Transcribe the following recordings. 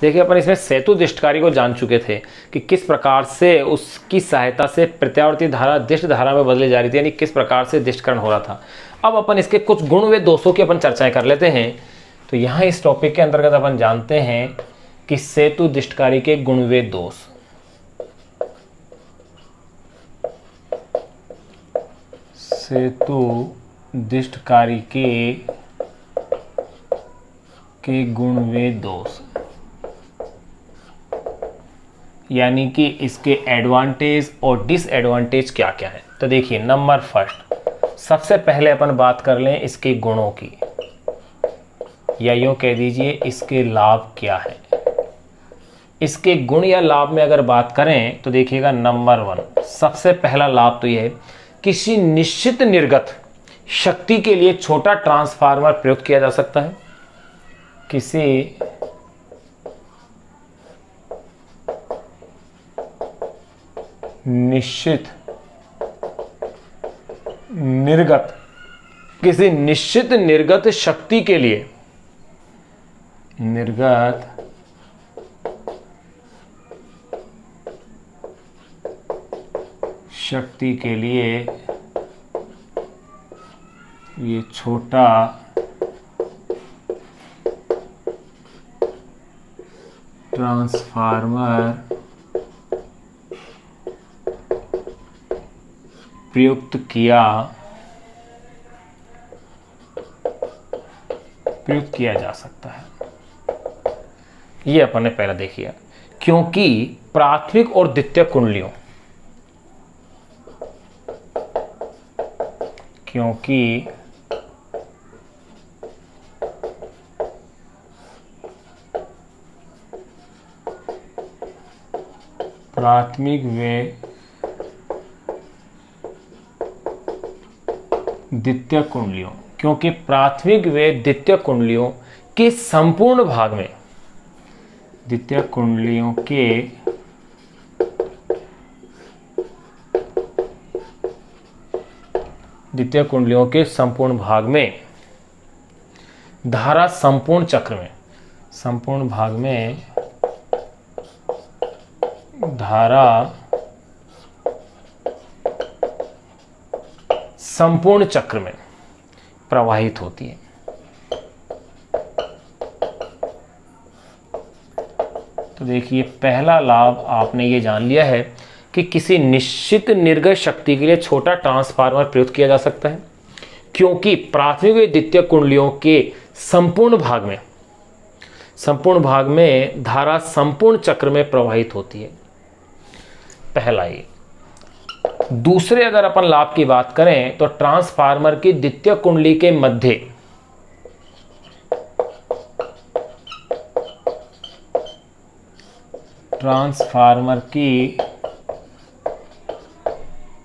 देखिए अपन इसमें सेतुदिष्टकारी को जान चुके थे कि किस प्रकार से उसकी सहायता से प्रत्यावर्ती धारा दिष्ट धारा में बदली जा रही थी, यानी किस प्रकार से दिष्टकरण हो रहा था। अब अपन इसके कुछ गुण व दोषों की अपन चर्चाएं कर लेते हैं। तो यहाँ इस टॉपिक के अंतर्गत अपन जानते हैं कि सेतुदिष्टकारी के गुण व दोष। सेतुदिष्टकारी के गुण व दोष, यानी कि इसके एडवांटेज और डिसएडवांटेज क्या क्या है। तो देखिए नंबर फर्स्ट, सबसे पहले अपन बात कर लें इसके गुणों की, या यूं कह दीजिए इसके लाभ क्या है। इसके गुण या लाभ में अगर बात करें तो देखिएगा नंबर वन, सबसे पहला लाभ तो यह है, किसी निश्चित निर्गत शक्ति के लिए छोटा ट्रांसफार्मर प्रयुक्त किया जा सकता है। किसी निश्चित निर्गत शक्ति के लिए, निर्गत शक्ति के लिए ये छोटा ट्रांसफार्मर प्रयुक्त किया जा सकता है। ये अपन ने पहला देखिए, क्योंकि प्राथमिक और द्वितीयक कुंडलियों, क्योंकि प्राथमिक व द्वितीयक कुंडलियों, क्योंकि प्राथमिक व द्वितीयक कुंडलियों के संपूर्ण भाग में, द्वितीयक कुंडलियों के संपूर्ण भाग में धारा संपूर्ण चक्र में, संपूर्ण भाग में धारा संपूर्ण चक्र में प्रवाहित होती है। तो देखिए पहला लाभ आपने ये जान लिया है कि किसी निश्चित निर्गत शक्ति के लिए छोटा ट्रांसफार्मर प्रयुक्त किया जा सकता है, क्योंकि प्राथमिक व द्वितीयक कुंडलियों के संपूर्ण भाग में धारा संपूर्ण चक्र में प्रवाहित होती है। पहला ये। दूसरे अगर अपन लाभ की बात करें तो ट्रांसफार्मर की द्वितीयक कुंडली के मध्य ट्रांसफार्मर की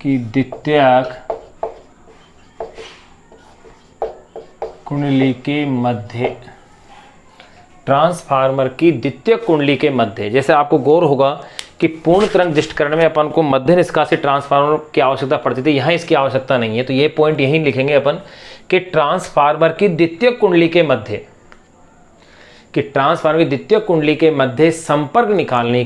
द्वितीयक कुंडली के मध्य, ट्रांसफार्मर की द्वितीयक कुंडली के मध्य, जैसे आपको गौर होगा कि पूर्ण तरंग दिष्टकरण में अपन को मध्य निष्कासित ट्रांसफार्मर की आवश्यकता पड़ती थी, यहाँ इसकी आवश्यकता नहीं है। तो ये पॉइंट यहीं लिखेंगे अपन कि ट्रांसफार्मर की द्वितीयक कुंडली के मध्य संपर्क निकालने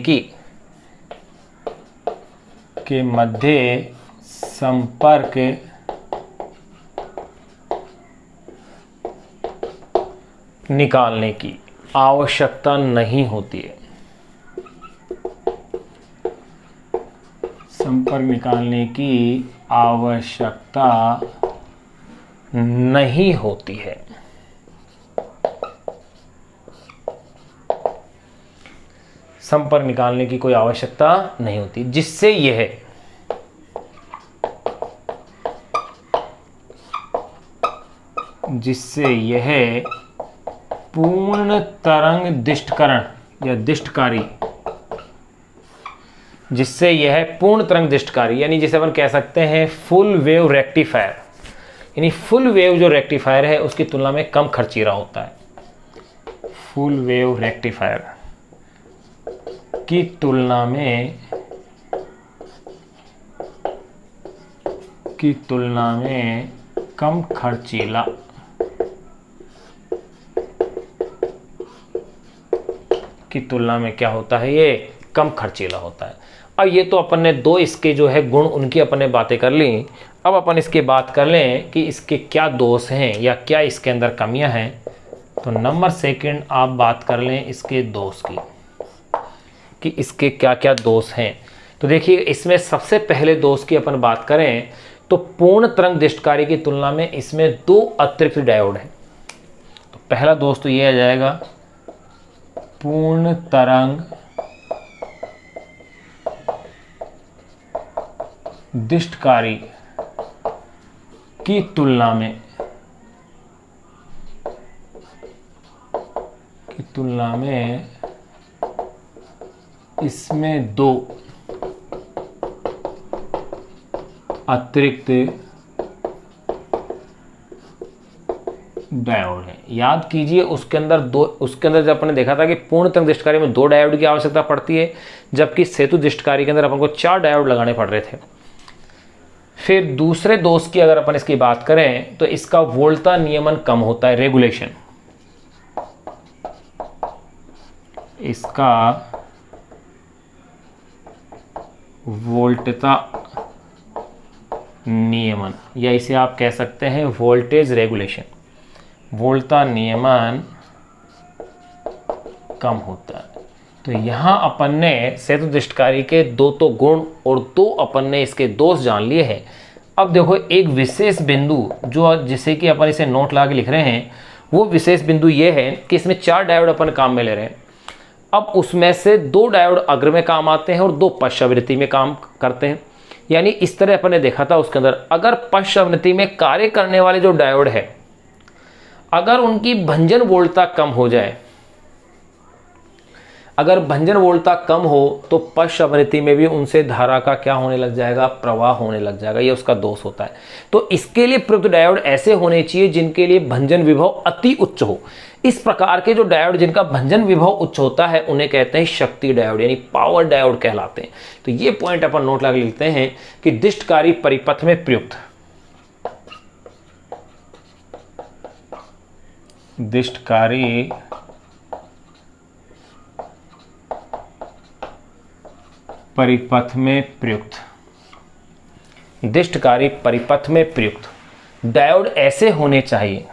की आवश्यकता नहीं होती है। संपर्क निकालने की आवश्यकता नहीं होती है। संपर्क निकालने की कोई आवश्यकता नहीं होती, जिससे यह पूर्ण तरंग दिष्टकरण या दिष्टकारी, जिससे यह पूर्ण तरंग दिष्टकारी, यानी जिसे अपन कह सकते हैं फुल वेव रेक्टिफायर, यानी फुल वेव जो रेक्टिफायर है उसकी तुलना में कम खर्चीला होता है। फुल वेव रेक्टिफायर की तुलना में कम खर्चीला की तुलना में क्या होता है, ये कम खर्चीला होता है। अब ये तो अपन ने दो इसके जो है गुण उनकी अपन ने बातें कर ली। अब अपन इसकी बात कर लें कि इसके क्या दोष हैं या क्या इसके अंदर कमियां हैं। तो नंबर सेकंड आप बात कर लें इसके दोष की कि इसके क्या क्या दोष हैं। तो देखिए इसमें सबसे पहले दोष की अपन बात करें तो पूर्ण तरंग दृष्टिकारी की तुलना में इसमें दो अतिरिक्त डायोड हैं। तो पहला दोष तो ये आ जाएगा, पूर्ण तरंग दृष्टिकारी की तुलना में इसमें दो अतिरिक्त डायोड है। याद कीजिए उसके अंदर जब आपने देखा था कि पूर्ण तरंग दृष्टिकारी में दो डायोड की आवश्यकता पड़ती है, जबकि सेतु दृष्टिकारी के अंदर अपन को 4 डायोड लगाने पड़ रहे थे। फिर दूसरे दोष की अगर अपन इसकी बात करें तो इसका वोल्टता नियमन कम होता है, रेगुलेशन। इसका वोल्टता नियमन या इसे आप कह सकते हैं वोल्टेज रेगुलेशन, वोल्टता नियमन कम होता है। तो यहाँ अपन ने सेतु दृष्टिकारी के दो तो गुण और दो अपन ने इसके दोष जान लिए हैं। अब देखो एक विशेष बिंदु जो जिसे कि अपन इसे नोट लगा के लिख रहे हैं, वो विशेष बिंदु ये है कि इसमें 4 डायोड अपन काम में ले रहे हैं। अब उसमें से 2 डायोड अग्र में काम आते हैं और 2 पश्चावृत्ति में काम करते हैं। यानी इस तरह अपन ने देखा था उसके अंदर अगर पश्चावृत्ति में कार्य करने वाले जो डायोड है, अगर उनकी भंजन वोल्टता कम हो जाए, अगर भंजन वोल्टता कम हो तो पश्चावृत्ति में भी उनसे धारा का क्या होने लग जाएगा, प्रवाह होने लग जाएगा। ये उसका दोष होता है। तो इसके लिए प्रयुक्त डायोड ऐसे होने चाहिए जिनके लिए भंजन विभव अति उच्च हो। इस प्रकार के जो डायोड जिनका भंजन विभव उच्च होता है उन्हें कहते हैं शक्ति डायोड, यानी पावर डायोड कहलाते हैं। तो ये पॉइंट अपन नोट लगा लेते हैं कि दृष्टिकारी परिपथ में प्रयुक्त दृष्टिकारी परिपथ में प्रयुक्त डायोड ऐसे होने चाहिए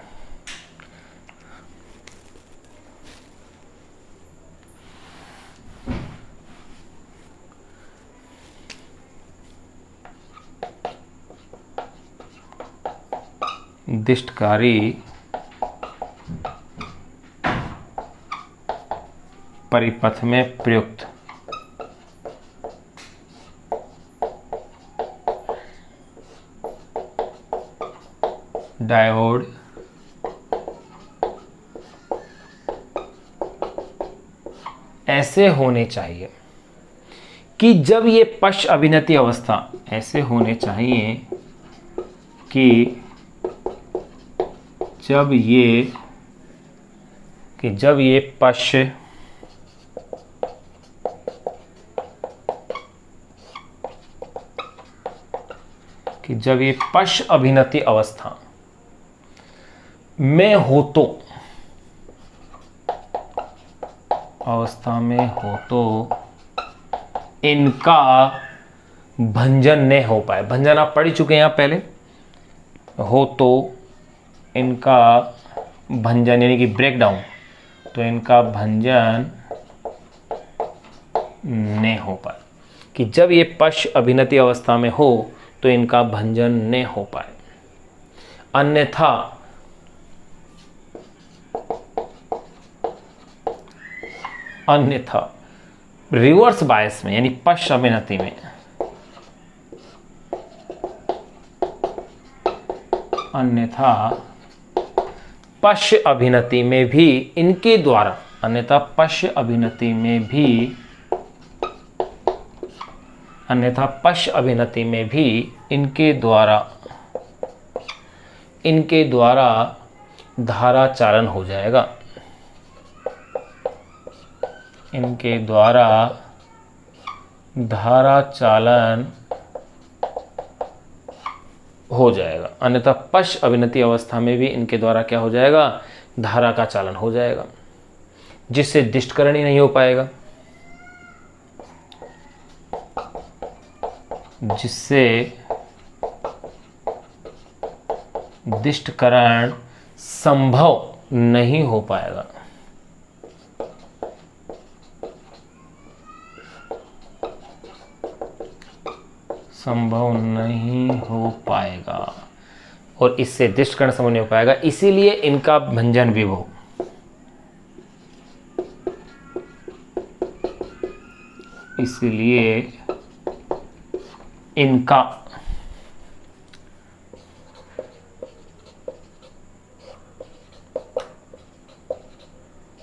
दृष्टिकारी परिपथ में प्रयुक्त डायोड ऐसे होने चाहिए कि जब ये पश्च अभिनति अवस्था, ऐसे होने चाहिए कि जब ये पश्च अभिनति अवस्था में हो तो इनका भंजन नहीं हो पाए। भंजन आप पढ़ ही चुके हैं यहाँ पहले। हो तो इनका भंजन यानी कि ब्रेकडाउन, तो इनका भंजन नहीं हो पाए। कि जब ये पश्च अभिनति अवस्था में हो तो इनका भंजन नहीं हो पाए। अन्यथा रिवर्स बायस में यानी पश्च अभिनति में, अन्यथा पश्च अभिनति में भी इनके द्वारा, अन्यथा पश्च अभिनति में भी इनके द्वारा धारा चालन हो जाएगा। इनके द्वारा धारा चालन हो जाएगा। अन्यथा पश्च अभिनति अवस्था में भी इनके द्वारा क्या हो जाएगा, धारा का चालन हो जाएगा। जिससे दिष्टकरण ही नहीं हो पाएगा, जिससे दिष्टकरण संभव नहीं हो पाएगा। संभव नहीं हो पाएगा और इससे दिष्टकरण संभव नहीं हो पाएगा, इसीलिए इनका भंजन विभव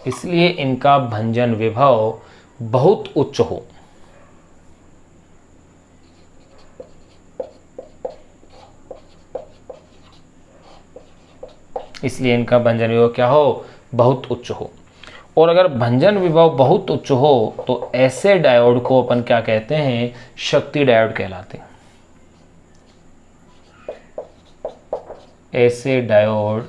इसलिए इनका भंजन विभव बहुत उच्च हो। इसलिए इनका भंजन विभव क्या हो, बहुत उच्च हो। और अगर भंजन विभव बहुत उच्च हो तो ऐसे डायोड को अपन क्या कहते हैं, शक्ति डायोड कहलाते हैं। ऐसे डायोड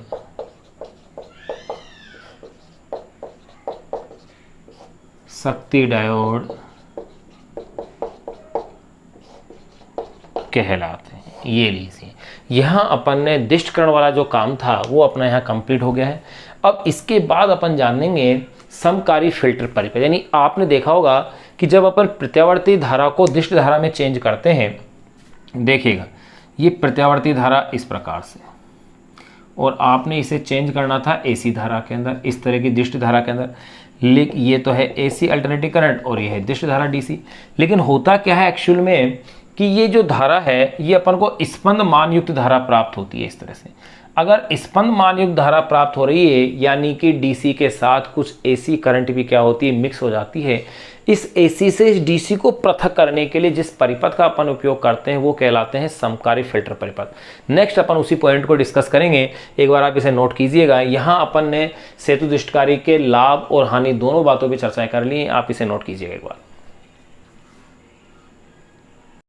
शक्ति डायोड कहलाते हैं। ये लीजिए, यहाँ अपन ने दिष्टकरण वाला जो काम था वो अपना यहाँ कंप्लीट हो गया है। अब इसके बाद अपन जानेंगे समकारी फिल्टर परिपथ। यानी आपने देखा होगा कि जब अपन प्रत्यावर्ती धारा को दिष्ट धारा में चेंज करते हैं, देखिएगा ये प्रत्यावर्ती धारा इस प्रकार से, और आपने इसे चेंज करना था एसी धारा के अंदर, इस तरह की दिष्ट धारा के अंदर। लेकिन ये तो है एसी अल्टरनेटिंग करंट और ये है दिष्ट धारा डीसी। लेकिन होता क्या है एक्चुअल में कि ये जो धारा है ये अपन को स्पंद मान युक्त धारा प्राप्त होती है इस तरह से। अगर स्पंद मान युक्त धारा प्राप्त हो रही है यानी कि डीसी के साथ कुछ एसी करंट भी क्या होती है, मिक्स हो जाती है। इस एसी से डीसी को पृथक करने के लिए जिस परिपथ का अपन उपयोग करते हैं वो कहलाते हैं समकारी फिल्टर परिपथ। नेक्स्ट अपन उसी पॉइंट को डिस्कस करेंगे, एक बार आप इसे नोट कीजिएगा। यहाँ अपन ने सेतु दिष्टकारी के लाभ और हानि दोनों बातों पर चर्चाएं कर ली, आप इसे नोट कीजिएगा एक बार।